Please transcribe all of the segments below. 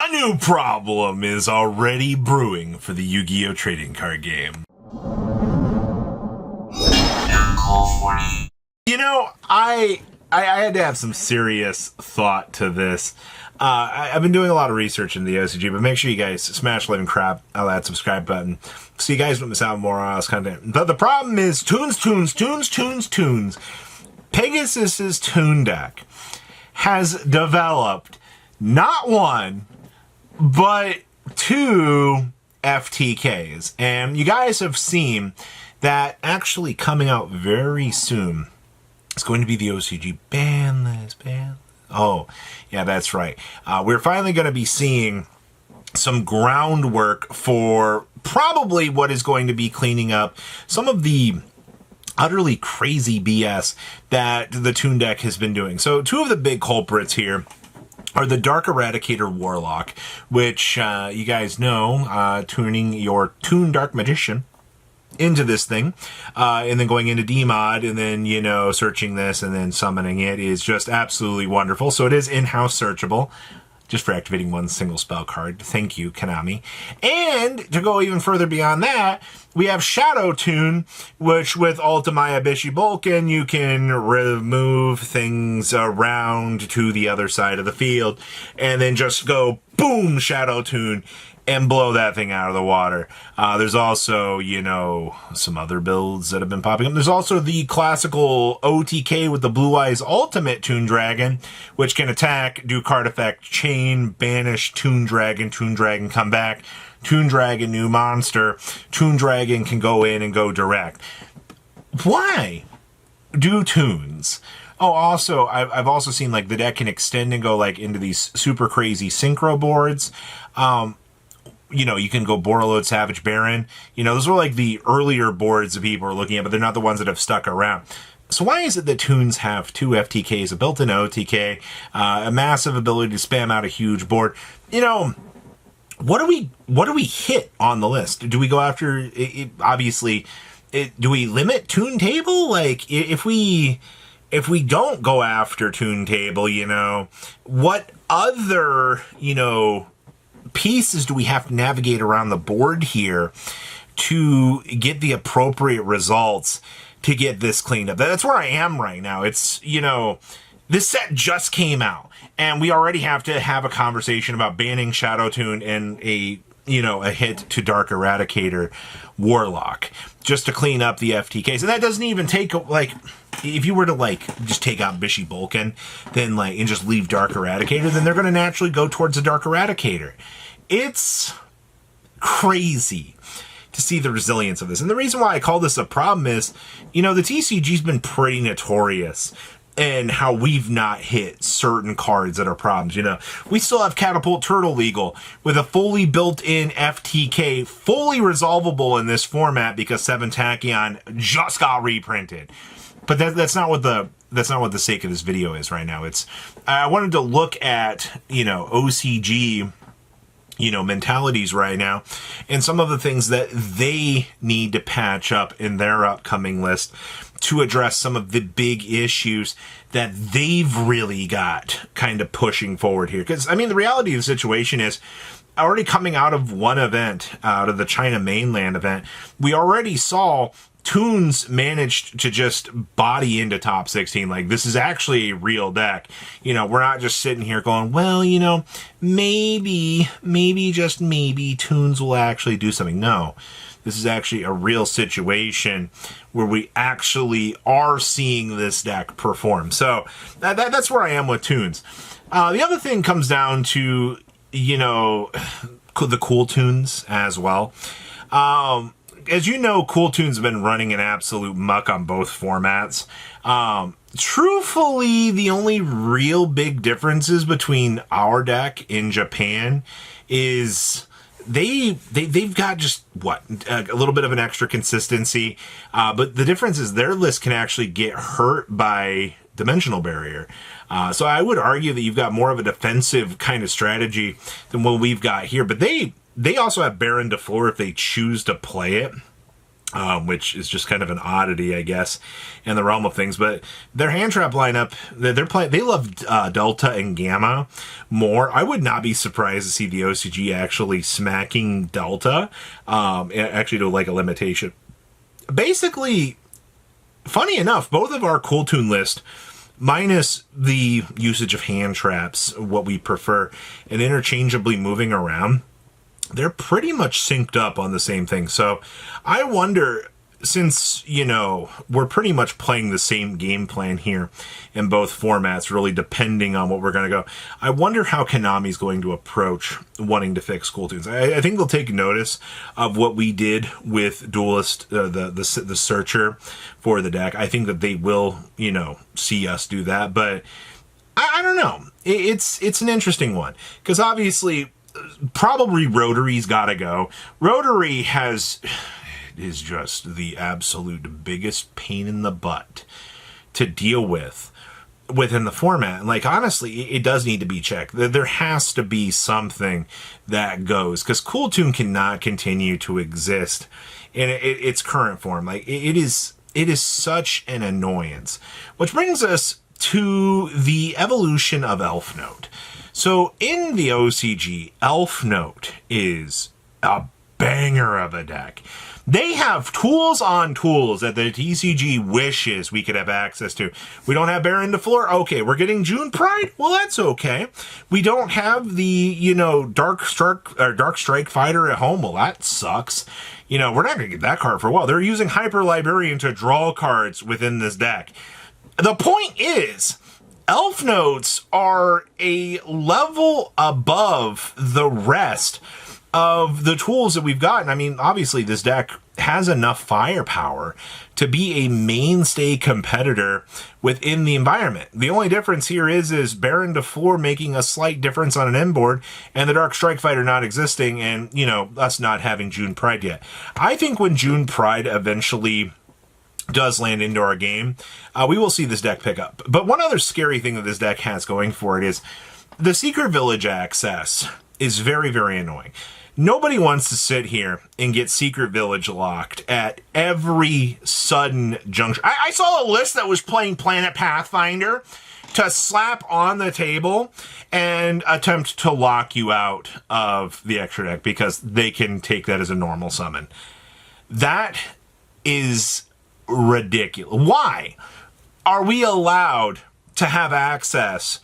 A new problem is already brewing for the Yu-Gi-Oh! Trading card game. You know, I had to have some serious thought to this. I've been doing a lot of research in the OCG, but make sure you guys smash like and crap on that subscribe button so you guys don't miss out on more on this content. But the problem is toons. Pegasus's Toon deck has developed not one, but two FTKs. And you guys have seen that actually coming out very soon. It's going to be the OCG ban list. Oh, yeah, that's right. We're finally going to be seeing some groundwork for probably what is going to be cleaning up some of the utterly crazy BS that the Toon deck has been doing. So two of the big culprits here are the Dark Eradicator Warlock, which you guys know, tuning your Toon Dark Magician into this thing, and then going into DMod, and then, you know, searching this and then summoning it is just absolutely wonderful. So it is in-house searchable, just for activating one single spell card. Thank you, Konami. And to go even further beyond that, we have Shadow Toon, which with Ultimaya Bishi Bulkin, you can remove things around to the other side of the field, and then just go, boom, Shadow Toon, and blow that thing out of the water. There's also, you know, some other builds that have been popping up. There's also the classical OTK with the Blue Eyes Ultimate Toon Dragon, which can attack, do card effect, chain, banish, Toon Dragon, come back, Toon Dragon, new monster, Toon Dragon can go in and go direct. Why do toons? Oh, also, I've also seen, like, the deck can extend and go, like, into these super crazy synchro boards. You know, you can go Borreload, Savage Baron. You know, those were like the earlier boards that people are looking at, but they're not the ones that have stuck around. So why is it that toons have two FTKs, a built-in OTK, a massive ability to spam out a huge board? You know, what do we hit on the list? Do we go after, obviously, do we limit Toon Table? Like, if we don't go after Toon Table, you know, what other, you know, pieces do we have to navigate around the board here to get the appropriate results to get this cleaned up? That's where I am right now. It's, you know, this set just came out and we already have to have a conversation about banning Shadow Toon and a hit to Dark Eradicator Warlock just to clean up the FTKs. And that doesn't even take, like, if you were to, like, just take out Bishi Bulkin, then, like, and just leave Dark Eradicator, then they're going to naturally go towards the Dark Eradicator. It's crazy to see the resilience of this. And the reason why I call this a problem is, you know, the TCG's been pretty notorious in how we've not hit certain cards that are problems. You know, we still have Catapult Turtle legal with a fully built-in FTK, fully resolvable in this format because 7 Tachyon just got reprinted. But that's not what the sake of this video is right now. I wanted to look at, you know, OCG, you know, mentalities right now and some of the things that they need to patch up in their upcoming list to address some of the big issues that they've really got kind of pushing forward here. Because, I mean, the reality of the situation is, already coming out of one event, out of the China mainland event, we already saw toons managed to just body into top 16. Like, this is actually a real deck. You know, we're not just sitting here going, well, you know, maybe, just maybe toons will actually do something. No, this is actually a real situation where we actually are seeing this deck perform. So that's where I am with toons. The other thing comes down to, you know, the cool toons as well. As you know, Cool Toons have been running an absolute muck on both formats. Truthfully, the only real big differences between our deck in Japan is they've got just, what, a little bit of an extra consistency. But the difference is their list can actually get hurt by Dimensional Barrier. So I would argue that you've got more of a defensive kind of strategy than what we've got here. But they also have Baron de Fleur if they choose to play it. which is just kind of an oddity, I guess, in the realm of things. But their hand trap lineup, they love Delta and Gamma more. I would not be surprised to see the OCG actually smacking Delta, actually to like a limitation. Basically, funny enough, both of our cool toon list, minus the usage of hand traps, what we prefer, and interchangeably moving around, they're pretty much synced up on the same thing. So I wonder, since, you know, we're pretty much playing the same game plan here in both formats, really depending on what we're going to go, I wonder how Konami's going to approach wanting to fix Cool Toons. I think they'll take notice of what we did with Duelist, the Searcher for the deck. I think that they will, you know, see us do that. But I don't know. It's an interesting one, because obviously probably Rotary's got to go. Rotary is just the absolute biggest pain in the butt to deal with within the format. And like, honestly, it does need to be checked. There has to be something that goes, because Cool Toon cannot continue to exist in its current form. Like, it is such an annoyance. Which brings us to the evolution of Elf Note. So in the OCG, Elf Note is a banger of a deck. They have tools on tools that the TCG wishes we could have access to. We don't have Baron de Fleur? Okay, we're getting June Pride? Well, that's okay. We don't have the, you know, Dark Strike Fighter at home? Well, that sucks. You know, we're not going to get that card for a while. They're using Hyper Librarian to draw cards within this deck. The point is, Elf Notes are a level above the rest of the tools that we've gotten. I mean, obviously this deck has enough firepower to be a mainstay competitor within the environment. The only difference here is Baron de Fleur making a slight difference on an end board, and the Dark Strike Fighter not existing, and, you know, us not having June Pride yet. I think when June Pride eventually does land into our game, we will see this deck pick up. But one other scary thing that this deck has going for it is the Secret Village access is very, very annoying. Nobody wants to sit here and get Secret Village locked at every sudden junction. I saw a list that was playing Planet Pathfinder to slap on the table and attempt to lock you out of the extra deck because they can take that as a normal summon. That is ridiculous. Why are we allowed to have access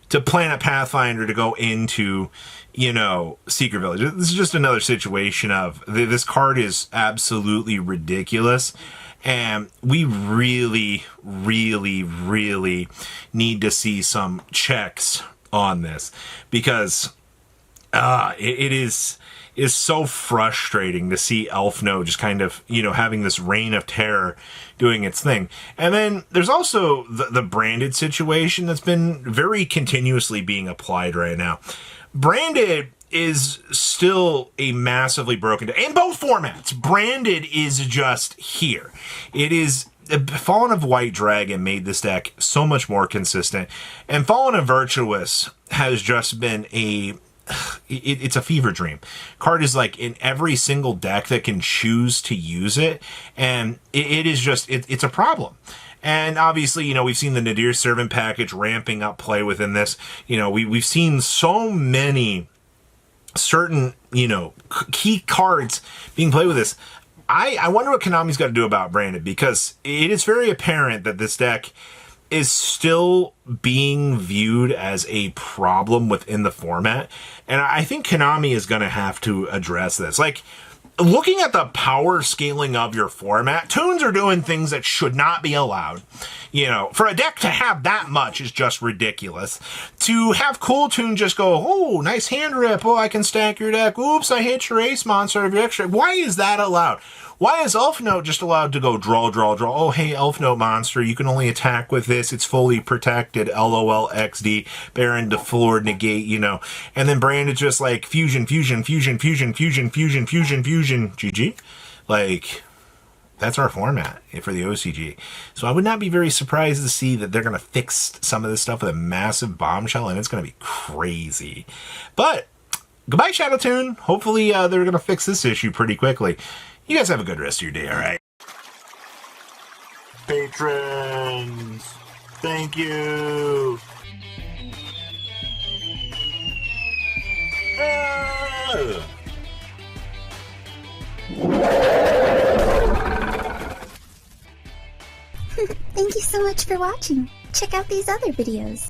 to Planet Pathfinder to go into, you know, Secret Village? This is just another situation of this card is absolutely ridiculous, and we really, really, really need to see some checks on this, because it is so frustrating to see Elf Note just kind of, you know, having this reign of terror doing its thing. And then there's also the branded situation that's been very continuously being applied right now. Branded is still a massively broken deck. In both formats, Branded is just here. It is... Fallen of White Dragon made this deck so much more consistent. And Fallen of Virtuous has just been it's a fever dream. Card is like in every single deck that can choose to use it, and it's a problem. And obviously, you know, we've seen the Nadir Servant package ramping up play within this. You know, we've seen so many certain, you know, key cards being played with this. I wonder what Konami's got to do about Branded, because it is very apparent that this deck is still being viewed as a problem within the format. And I think Konami is going to have to address this. Like, looking at the power scaling of your format, Toons are doing things that should not be allowed. You know, for a deck to have that much is just ridiculous. To have Cool Toon just go, oh, nice hand rip. Oh, I can stack your deck. Oops, I hit your ace monster out of your extra. Why is that allowed? Why is Elf Note just allowed to go draw, draw, draw? Oh, hey, Elf Note monster, you can only attack with this. It's fully protected. LOL XD. Baron de Fleur negate, you know. And then Branded just like fusion, fusion, fusion, fusion, fusion, fusion, fusion, fusion. GG. Like, that's our format for the OCG. So I would not be very surprised to see that they're going to fix some of this stuff with a massive bombshell, and it's going to be crazy. But goodbye, Shadow Toon. Hopefully they're going to fix this issue pretty quickly. You guys have a good rest of your day, alright? Patrons! Thank you! Thank you so much for watching. Check out these other videos.